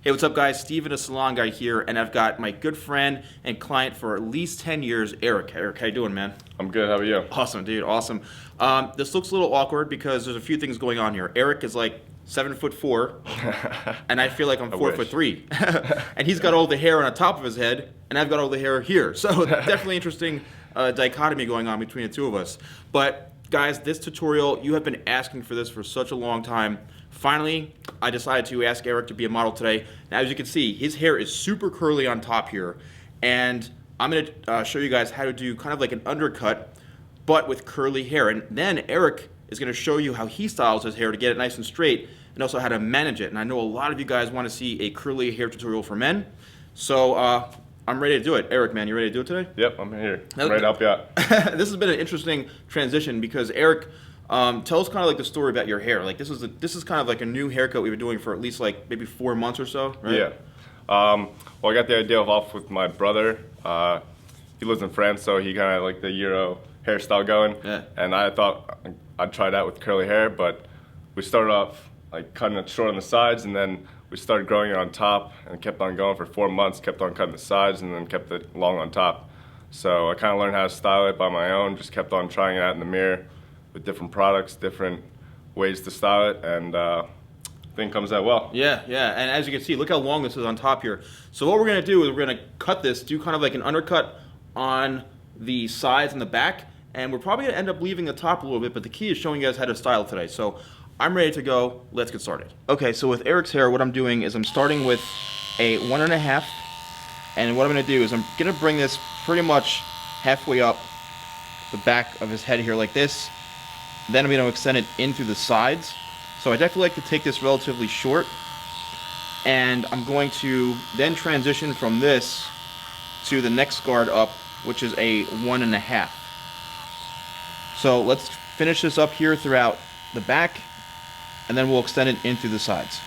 Hey, what's up guys? Steven, TheSalonGuy here, and I've got my good friend and client for at least 10 years, Eric. Eric, how you doing, man? I'm good, how are you? Awesome, dude, awesome. This looks a little awkward because there's a few things going on here. Eric is like 7'4", and I feel like I'm 4'3", and he's got all the hair on the top of his head, and I've got all the hair here. So definitely interesting dichotomy going on between the two of us. But guys, this tutorial, you have been asking for this for such a long time. Finally, I decided to ask Eric to be a model today. Now, as you can see, his hair is super curly on top here, and I'm going to show you guys how to do kind of like an undercut, but with curly hair. And then Eric is going to show you how he styles his hair to get it nice and straight, and also how to manage it. And I know a lot of you guys want to see a curly hair tutorial for men, so I'm ready to do it. Eric, man, you ready to do it today? Yep, I'm here. I'm ready to help you out. This has been an interesting transition because Eric, tell us kind of like the story about your hair. Like this is kind of like a new haircut we've been doing for at least like maybe 4 months or so, right? Yeah. Well, I got the idea off with my brother. He lives in France, so he kind of like the Euro hairstyle going. Yeah. And I thought I'd try that with curly hair, but we started off like cutting it short on the sides, and then we started growing it on top, and kept on going for 4 months. Kept on cutting the sides, and then kept it long on top. So I kind of learned how to style it by my own. Just kept on trying it out in the mirror with different products, different ways to style it, and thing comes out well. Yeah, and as you can see, look how long this is on top here. So what we're gonna do is we're gonna cut this, do kind of like an undercut on the sides and the back, and we're probably gonna end up leaving the top a little bit, but the key is showing you guys how to style today. So I'm ready to go, let's get started. Okay, so with Eric's hair, what I'm doing is I'm starting with a 1.5, and what I'm gonna do is I'm gonna bring this pretty much halfway up the back of his head here like this. Then I'm going to extend it in through the sides. So I definitely like to take this relatively short. And I'm going to then transition from this to the next guard up, which is a 1.5. So let's finish this up here throughout the back, and then we'll extend it in through the sides.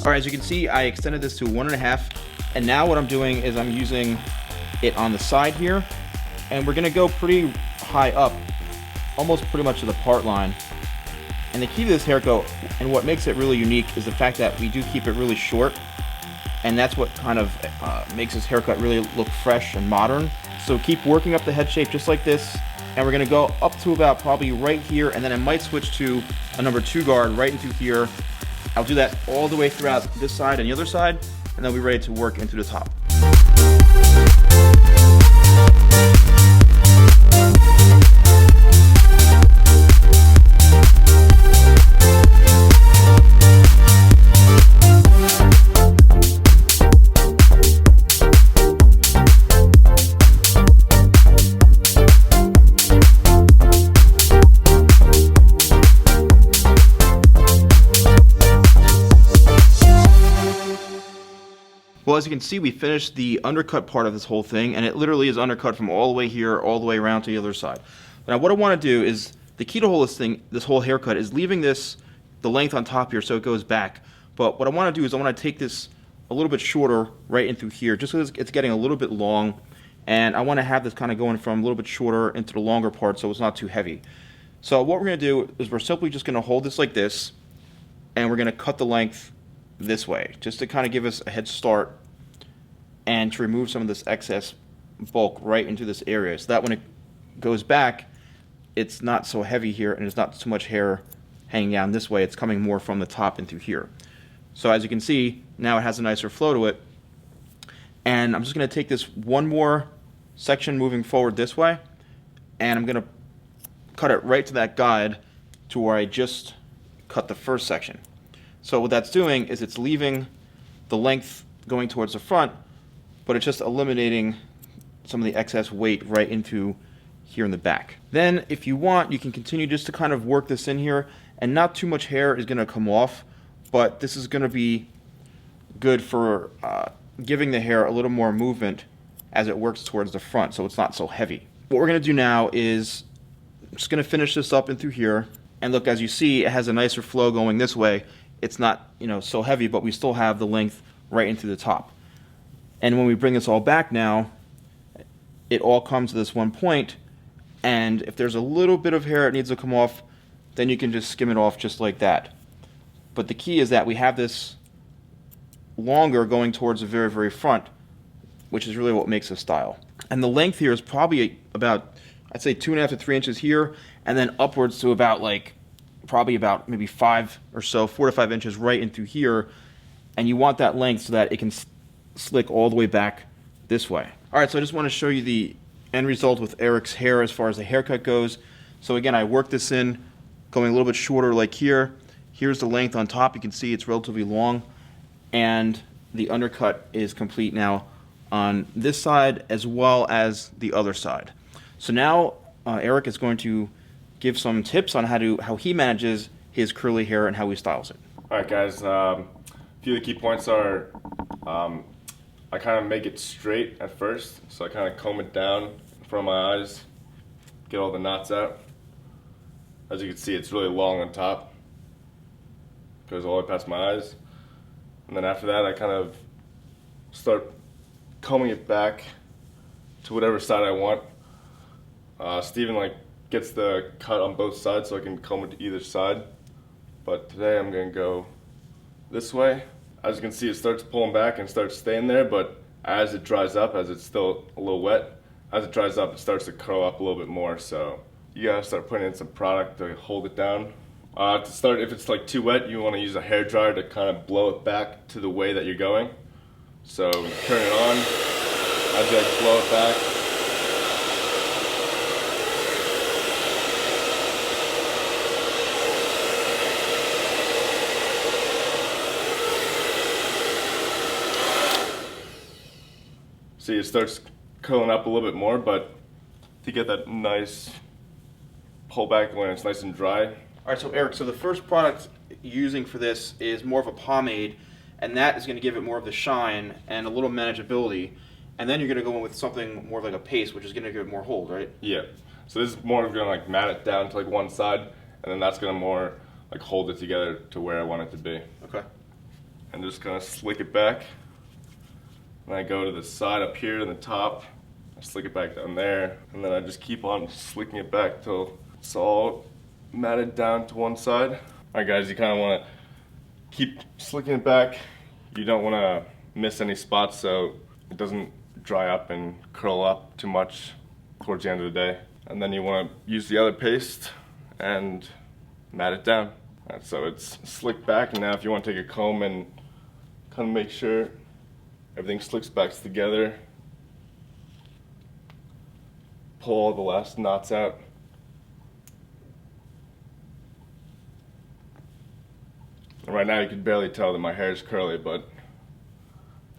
As you can see, I extended this to 1.5, and now what I'm doing is I'm using it on the side here, and we're gonna go pretty high up, almost pretty much to the part line. And the key to this haircut, and what makes it really unique, is the fact that we do keep it really short, and that's what kind of makes this haircut really look fresh and modern. So keep working up the head shape just like this, and we're gonna go up to about probably right here, and then I might switch to a number 2 guard right into here. I'll do that all the way throughout this side and the other side, and then we'll be ready to work into the top. Well, as you can see, we finished the undercut part of this whole thing, and it literally is undercut from all the way here, all the way around to the other side. Now, what I want to do is, the key to this whole haircut is leaving the length on top here so it goes back. But what I want to do is I want to take this a little bit shorter right in through here, just because it's getting a little bit long, and I want to have this kind of going from a little bit shorter into the longer part so it's not too heavy. So what we're going to do is we're simply just going to hold this like this, and we're going to cut the length this way, just to kind of give us a head start and to remove some of this excess bulk right into this area, so that when it goes back, it's not so heavy here and there's not so much hair hanging down this way. It's coming more from the top into here. So as you can see, now it has a nicer flow to it. And I'm just going to take this one more section moving forward this way, and I'm going to cut it right to that guide to where I just cut the first section. So what that's doing is it's leaving the length going towards the front, but it's just eliminating some of the excess weight right into here in the back. Then if you want, you can continue just to kind of work this in here, and not too much hair is going to come off, but this is going to be good for giving the hair a little more movement as it works towards the front, so it's not so heavy. What we're going to do now is I'm just going to finish this up in through here, and look, as you see, it has a nicer flow going this way. It's not, so heavy, but we still have the length right into the top. And when we bring this all back now, it all comes to this one point, and if there's a little bit of hair that needs to come off, then you can just skim it off just like that. But the key is that we have this longer going towards the very, very front, which is really what makes this style. And the length here is probably about, I'd say 2.5 to 3 inches here, and then upwards to about probably about maybe 5 or so, 4 to 5 inches right into here. And you want that length so that it can slick all the way back this way. All right, so I just want to show you the end result with Eric's hair as far as the haircut goes. So again, I worked this in, going a little bit shorter like here. Here's the length on top. You can see it's relatively long, and the undercut is complete now on this side as well as the other side. So now Eric is going to give some tips on how he manages his curly hair and how he styles it. All right, guys. A few of the key points are I kind of make it straight at first, so I kind of comb it down in front of my eyes, get all the knots out. As you can see, it's really long on top, goes all the way past my eyes, and then after that I kind of start combing it back to whatever side I want. Steven gets the cut on both sides, so I can comb it to either side, but today I'm going to go this way. As you can see, it starts pulling back and starts staying there, but as it dries up, as it's still a little wet, as it dries up, it starts to curl up a little bit more, so you gotta start putting in some product to hold it down. To start, if it's too wet, you wanna use a hair dryer to kind of blow it back to the way that you're going. So turn it on, as you blow it back. See, it starts curling up a little bit more, but to get that nice pull back when it's nice and dry. All right, so Eric, so the first product you're using for this is more of a pomade, and that is going to give it more of the shine and a little manageability. And then you're going to go in with something more like a paste, which is going to give it more hold, right? Yeah. So this is more going to mat it down to one side, and then that's going to more hold it together to where I want it to be. Okay. And just kind of slick it back. And I go to the side up here in the top, I slick it back down there, and then I just keep on slicking it back till it's all matted down to one side. All right, guys, you kind of want to keep slicking it back. You don't want to miss any spots so it doesn't dry up and curl up too much towards the end of the day. And then you want to use the other paste and mat it down. All right, so it's slicked back, and now if you want to take a comb and kind of make sure everything slicks back together, pull all the last knots out. And right now you can barely tell that my hair is curly, but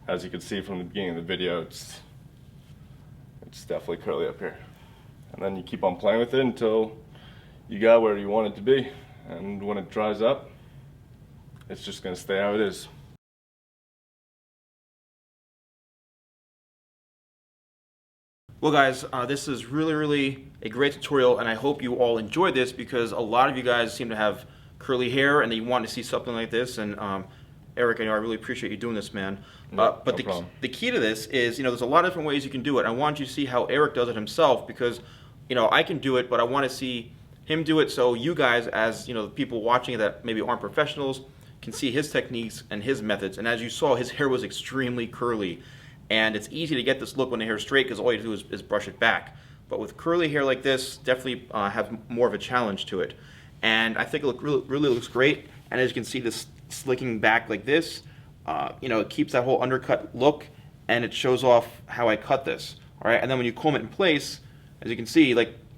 as you can see from the beginning of the video, it's definitely curly up here. And then you keep on playing with it until you got where you want it to be. And when it dries up, it's just going to stay how it is. Well guys, this is really a great tutorial, and I hope you all enjoyed this because a lot of you guys seem to have curly hair and you want to see something like this, and Eric, I know I really appreciate you doing this, man. But the key to this is, there's a lot of different ways you can do it. I want you to see how Eric does it himself because, I can do it, but I want to see him do it so you guys, as the people watching it that maybe aren't professionals, can see his techniques and his methods. And as you saw, his hair was extremely curly. And it's easy to get this look when the hair's straight because all you do is brush it back. But with curly hair like this, definitely have more of a challenge to it. And I think it really looks great. And as you can see, this slicking back like this, it keeps that whole undercut look, and it shows off how I cut this. All right, and then when you comb it in place, as you can see,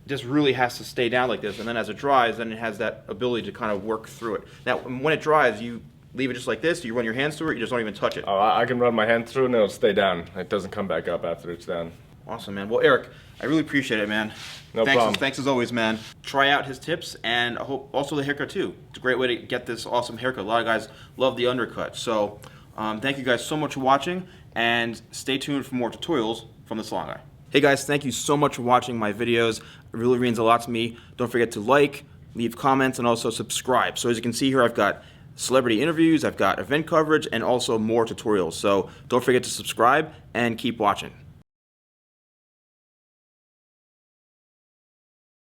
this really has to stay down like this. And then as it dries, then it has that ability to kind of work through it. Now, when it dries, you leave it just like this? Do you run your hands through it? You just don't even touch it? Oh, I can run my hand through and it'll stay down. It doesn't come back up after it's down. Awesome, man. Well, Eric, I really appreciate it, man. No problem. Thanks as always, man. Try out his tips, and I hope also the haircut too. It's a great way to get this awesome haircut. A lot of guys love the undercut. So thank you guys so much for watching, and stay tuned for more tutorials from the Salon Guy. Hey guys, thank you so much for watching my videos. It really means a lot to me. Don't forget to like, leave comments, and also subscribe. So as you can see here, I've got celebrity interviews, I've got event coverage, and also more tutorials. So don't forget to subscribe and keep watching.